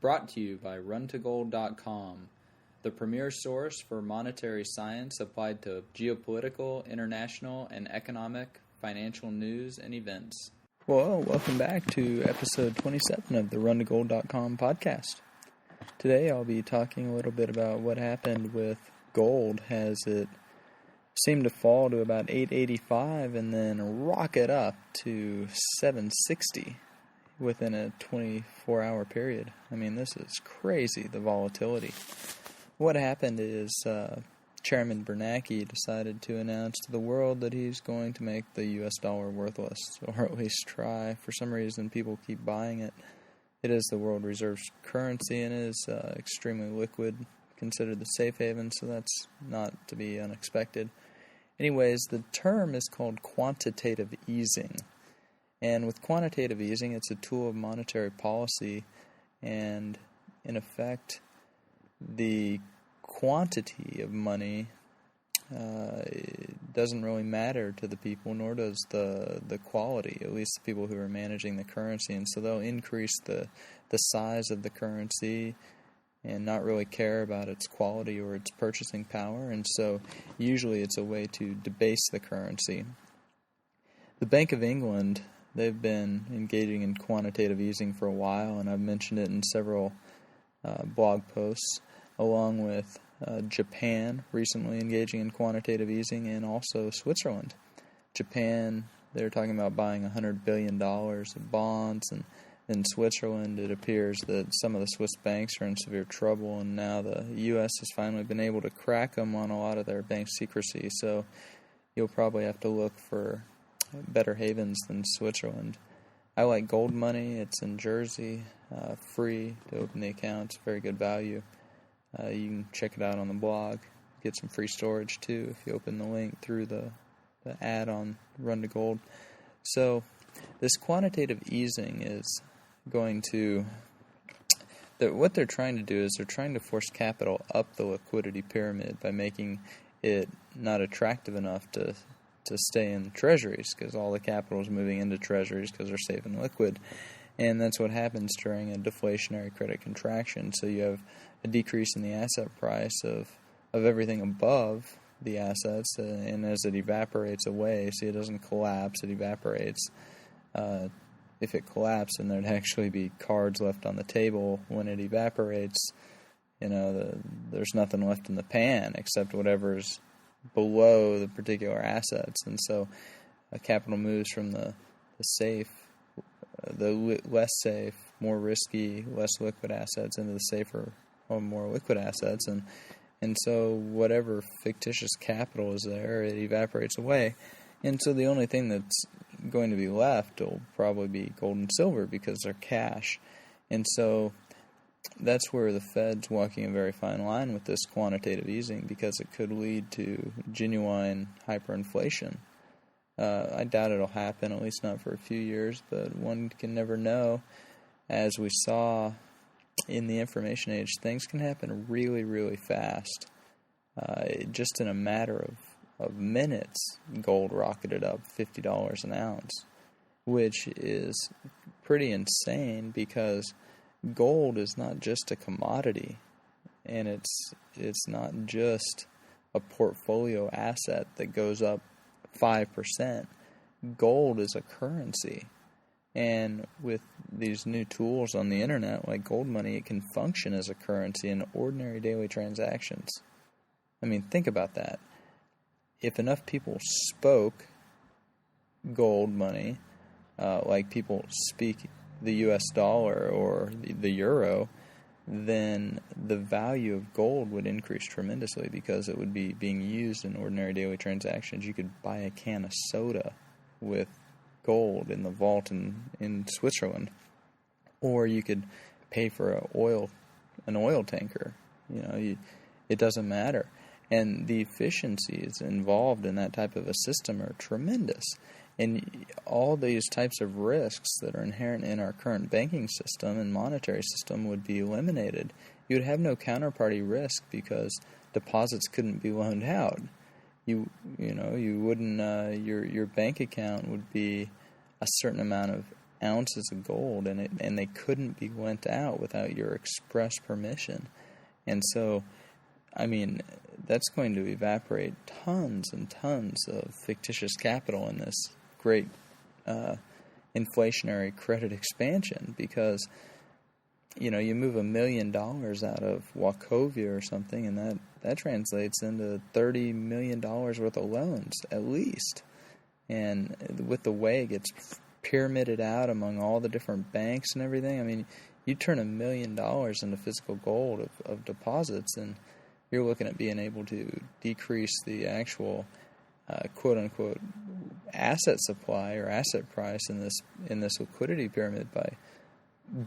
Brought to you by runtogold.com, the premier source for monetary science applied to geopolitical, international, and economic, financial news and events. Well, welcome back to episode 27 of the runtogold.com podcast. Today I'll be talking a little bit about what happened with gold as it seemed to fall to about $885 and then rocket up to $760 within a 24-hour period. I mean, this is crazy, the volatility. What happened is Chairman Bernanke decided to announce to the world that he's going to make the U.S. dollar worthless, or at least try. For some reason, people keep buying it. It is the world reserve currency and is extremely liquid, considered the safe haven, so that's not to be unexpected. Anyways, the term is called quantitative easing. And with quantitative easing, it's a tool of monetary policy, and in effect, the quantity of money doesn't really matter to the people, nor does the quality, at least the people who are managing the currency. And so they'll increase the size of the currency and not really care about its quality or its purchasing power. And so usually it's a way to debase the currency. The Bank of England, they've been engaging in quantitative easing for a while, and I've mentioned it in several blog posts, along with Japan recently engaging in quantitative easing, and also Switzerland. Japan, they're talking about buying $100 billion of bonds, and in Switzerland it appears that some of the Swiss banks are in severe trouble, and now the U.S. has finally been able to crack them on a lot of their bank secrecy, so you'll probably have to look for better havens than Switzerland. I like gold money. It's in Jersey, free to open the account. It's very good value. You can check it out on the blog. Get some free storage too if you open the link through the ad on Run to Gold. So this quantitative easing is going to, what they're trying to do is they're trying to force capital up the liquidity pyramid by making it not attractive enough to stay in treasuries, because all the capital is moving into treasuries because they're safe and liquid. And that's what happens during a deflationary credit contraction. So you have a decrease in the asset price of everything above the assets, and as it evaporates away, see, it doesn't collapse, it evaporates. If it collapsed, then there'd actually be cards left on the table. When it evaporates, there's nothing left in the pan except whatever's below the particular assets. And so capital moves from the safe, less safe, more risky, less liquid assets into the safer or more liquid assets, and so whatever fictitious capital is there, it evaporates away. And so the only thing that's going to be left will probably be gold and silver because they're cash. And so that's where the Fed's walking a very fine line with this quantitative easing, because it could lead to genuine hyperinflation. I doubt it'll happen, at least not for a few years, but one can never know. As we saw in the information age, things can happen really, really fast. Just in a matter of minutes, gold rocketed up $50 an ounce, which is pretty insane because gold is not just a commodity, and it's not just a portfolio asset that goes up 5%. Gold is a currency, and with these new tools on the internet like gold money, it can function as a currency in ordinary daily transactions. I mean, think about that. If enough people spoke gold money, like people speak the U.S. dollar or the euro, then the value of gold would increase tremendously because it would be being used in ordinary daily transactions. You could buy a can of soda with gold in the vault in Switzerland, or you could pay for an oil tanker. It doesn't matter. And the efficiencies involved in that type of a system are tremendous. And all these types of risks that are inherent in our current banking system and monetary system would be eliminated. You would have no counterparty risk because deposits couldn't be loaned out. You wouldn't. Your bank account would be a certain amount of ounces of gold, and they couldn't be lent out without your express permission. And so, I mean, that's going to evaporate tons and tons of fictitious capital in this great inflationary credit expansion, because, you know, you move $1 million out of Wachovia or something, and that translates into $30 million worth of loans, at least. And with the way it gets pyramided out among all the different banks and everything, I mean, you turn $1 million into physical gold of deposits, and you're looking at being able to decrease the actual quote-unquote asset supply or asset price in this liquidity pyramid by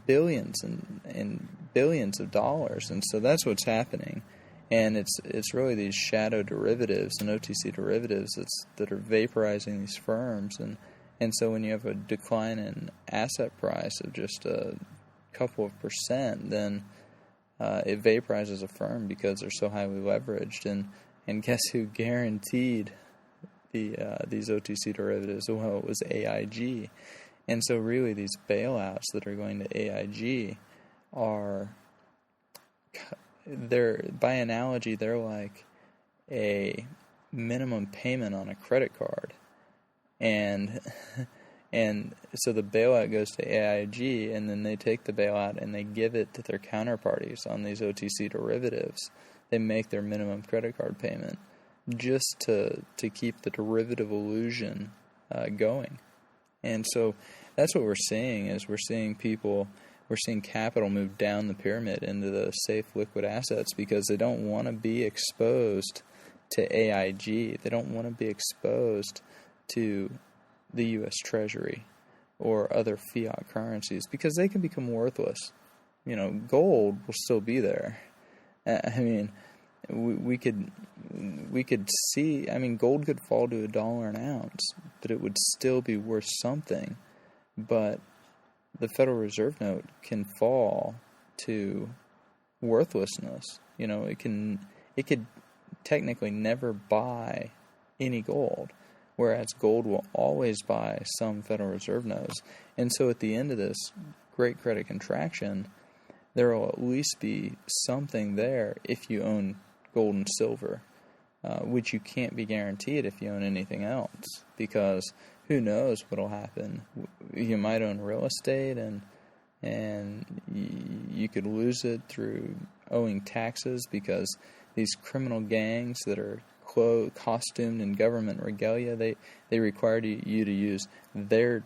billions and billions of dollars. And so that's what's happening. And it's really these shadow derivatives and OTC derivatives that are vaporizing these firms. And so when you have a decline in asset price of just a couple of percent, then it vaporizes a firm because they're so highly leveraged. And guess who guaranteed these OTC derivatives? Well, it was AIG. And so really these bailouts that are going to AIG by analogy, they're like a minimum payment on a credit card. And so the bailout goes to AIG, and then they take the bailout and they give it to their counterparties on these OTC derivatives. They make their minimum credit card payment just to keep the derivative illusion going. And so that's what we're seeing, is we're seeing capital move down the pyramid into the safe liquid assets because they don't want to be exposed to AIG. They don't want to be exposed to the U.S. Treasury or other fiat currencies because they can become worthless. You know, gold will still be there. I mean, we could see, I mean, gold could fall to $1 an ounce, but it would still be worth something. But the Federal Reserve note can fall to worthlessness. You know, it could technically never buy any gold, whereas gold will always buy some Federal Reserve notes. And so at the end of this great credit contraction, there will at least be something there if you own gold and silver, which you can't be guaranteed if you own anything else, because who knows what will happen. You might own real estate, and you could lose it through owing taxes because these criminal gangs that are costumed in government regalia, they require you to use their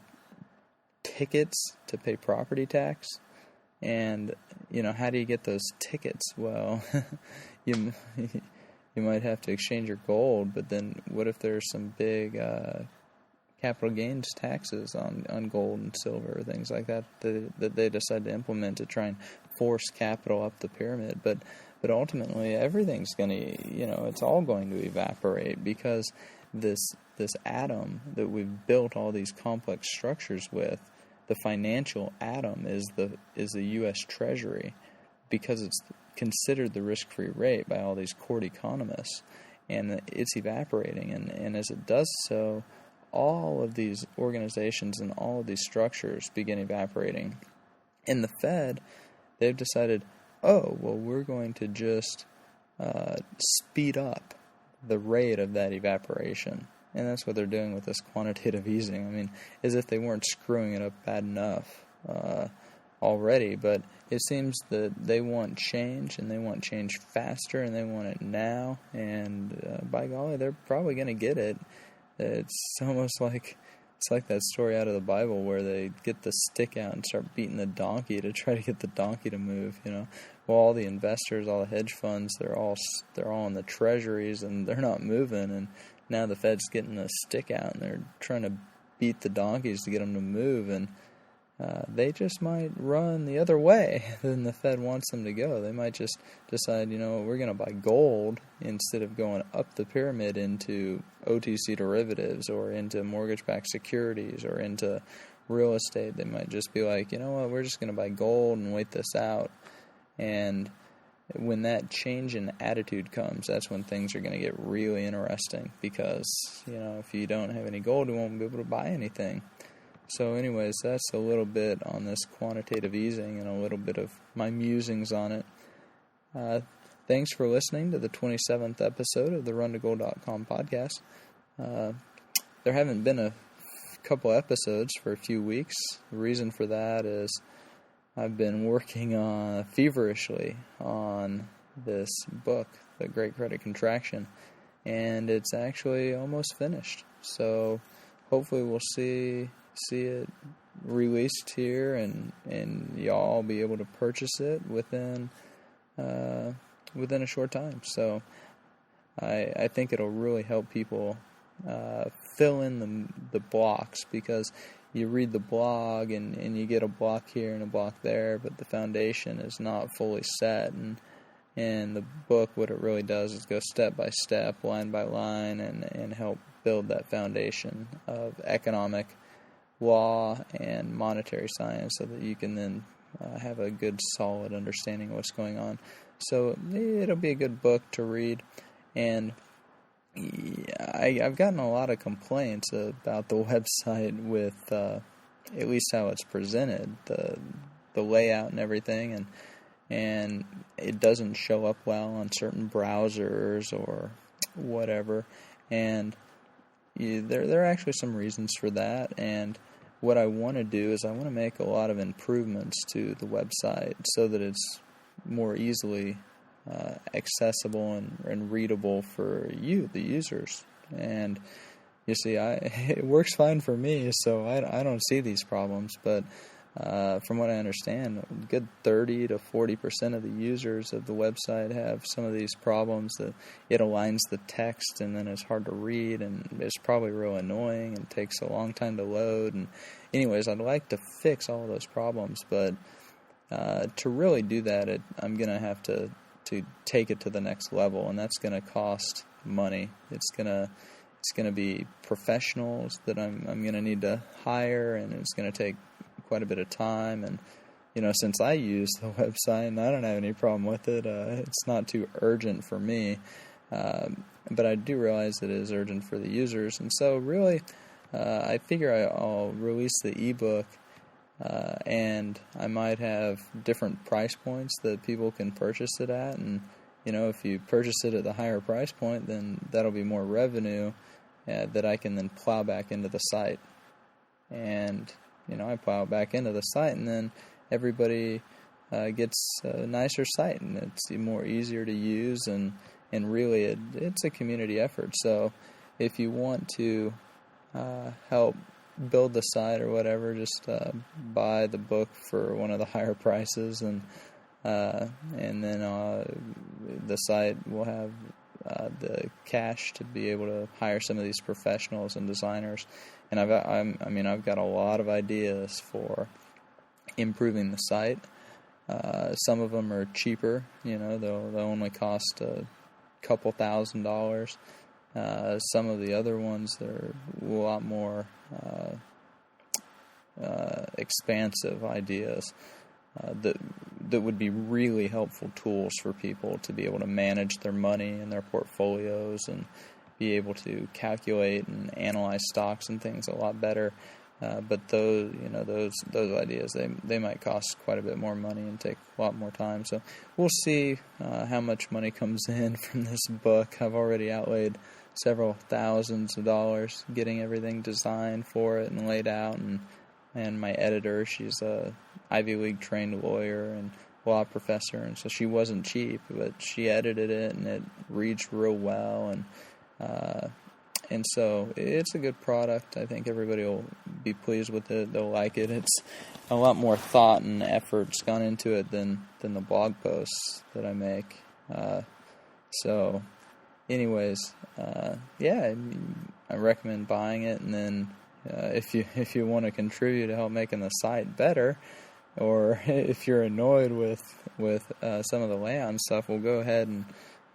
tickets to pay property tax. And, you know, how do you get those tickets? Well, you might have to exchange your gold, but then what if there's some big capital gains taxes on gold and silver, things like that they decide to implement to try and force capital up the pyramid? But ultimately, everything's going to, you know, it's all going to evaporate because this atom that we've built all these complex structures with, the financial atom is the U.S. Treasury, because it's considered the risk-free rate by all these court economists, and it's evaporating. And as it does so, all of these organizations and all of these structures begin evaporating. And the Fed, they've decided, oh, well, we're going to just speed up the rate of that evaporation. And that's what they're doing with this quantitative easing. I mean, as if they weren't screwing it up bad enough already. But it seems that they want change, and they want change faster, and they want it now. And by golly, they're probably going to get it. It's almost like that story out of the Bible where they get the stick out and start beating the donkey to try to get the donkey to move. You know, well, all the investors, all the hedge funds, they're all in the treasuries, and they're not moving. And now the Fed's getting the stick out, and they're trying to beat the donkeys to get them to move, and they just might run the other way than the Fed wants them to go. They might just decide, you know, we're going to buy gold instead of going up the pyramid into OTC derivatives or into mortgage-backed securities or into real estate. They might just be like, you know what, we're just going to buy gold and wait this out. And when that change in attitude comes, that's when things are going to get really interesting, because, you know, if you don't have any gold, you won't be able to buy anything. So anyways, that's a little bit on this quantitative easing and a little bit of my musings on it. Thanks for listening to the 27th episode of the RunToGoal.com podcast. There haven't been a couple episodes for a few weeks. The reason for that is I've been working feverishly on this book, The Great Credit Contraction, and it's actually almost finished. So hopefully we'll see it released here, and y'all be able to purchase it within a short time. So I think it'll really help people fill in the blocks, because you read the blog and you get a block here and a block there, but the foundation is not fully set. And the book, what it really does is go step by step, line by line, and help build that foundation of economic law and monetary science, so that you can then have a good, solid understanding of what's going on. So it'll be a good book to read. And I've gotten a lot of complaints about the website with at least how it's presented, the layout and everything, and it doesn't show up well on certain browsers or whatever. And there are actually some reasons for that. And what I want to do is I want to make a lot of improvements to the website so that it's more easily accessible and readable for you, the users. And you see, it works fine for me, so I don't see these problems. But from what I understand, a good 30 to 40% of the users of the website have some of these problems, that it aligns the text and then it's hard to read, and it's probably real annoying and takes a long time to load. And anyways, I'd like to fix all of those problems, but to really do that, I'm going to have to take it to the next level, and that's going to cost money. It's going to be professionals that I'm going to need to hire, and it's going to take quite a bit of time. And since I use the website and I don't have any problem with it, it's not too urgent for me. But I do realize it is urgent for the users, and so really, I figure I'll release the ebook. And I might have different price points that people can purchase it at. And, if you purchase it at the higher price point, then that'll be more revenue that I can then plow back into the site. And, I plow it back into the site, and then everybody gets a nicer site, and it's more easier to use, and really it's a community effort. So if you want to help build the site or whatever, just buy the book for one of the higher prices, and then the site will have the cash to be able to hire some of these professionals and designers. And I've got a lot of ideas for improving the site. Some of them are cheaper, they'll only cost a couple $1,000. Some of the other ones, they're a lot more expansive ideas that would be really helpful tools for people to be able to manage their money and their portfolios, and be able to calculate and analyze stocks and things a lot better. But those ideas, they might cost quite a bit more money and take a lot more time. So we'll see how much money comes in from this book. I've already outlaid several thousands of dollars getting everything designed for it and laid out, and my editor, she's a Ivy League trained lawyer and law professor, and so she wasn't cheap, but she edited it and it reads real well, and so it's a good product. I think everybody will be pleased with it. They'll like it. It's a lot more thought and effort's gone into it than the blog posts that I make. So anyways, I recommend buying it. And then if you want to contribute to help making the site better, or if you're annoyed with some of the layout and stuff, we'll go ahead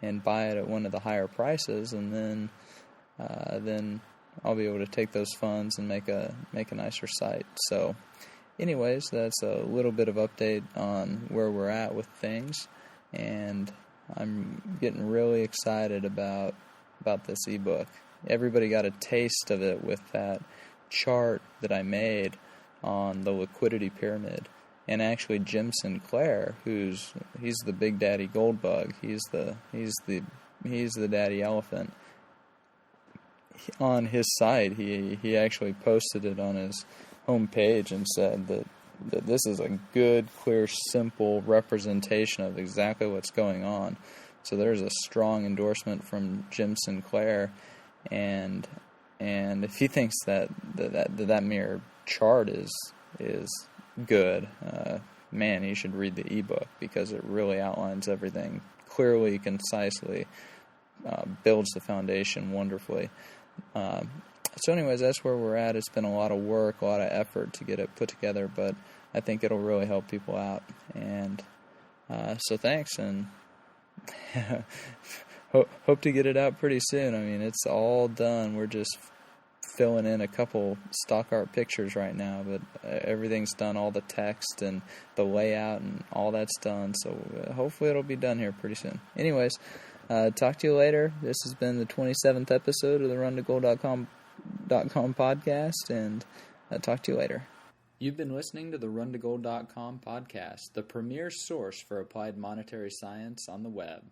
and buy it at one of the higher prices, and then I'll be able to take those funds and make a nicer site. So anyways, that's a little bit of update on where we're at with things, and I'm getting really excited about this ebook. Everybody got a taste of it with that chart that I made on the liquidity pyramid. And actually, Jim Sinclair, he's the Big Daddy Gold Bug, he's the daddy elephant. On his site, he actually posted it on his homepage and said that this is a good, clear, simple representation of exactly what's going on. So there's a strong endorsement from Jim Sinclair, and if he thinks that mere chart is good, man, he should read the ebook, because it really outlines everything clearly, concisely, builds the foundation wonderfully. So anyways, that's where we're at. It's been a lot of work, a lot of effort to get it put together, but I think it'll really help people out. And so thanks, and hope to get it out pretty soon. I mean, it's all done. We're just filling in a couple stock art pictures right now, but everything's done, all the text and the layout and all that's done. So hopefully it'll be done here pretty soon. Anyways, talk to you later. This has been the 27th episode of the RunToGold.com podcast, and talk to you later. You've been listening to the RunToGold.com podcast, the premier source for applied monetary science on the web.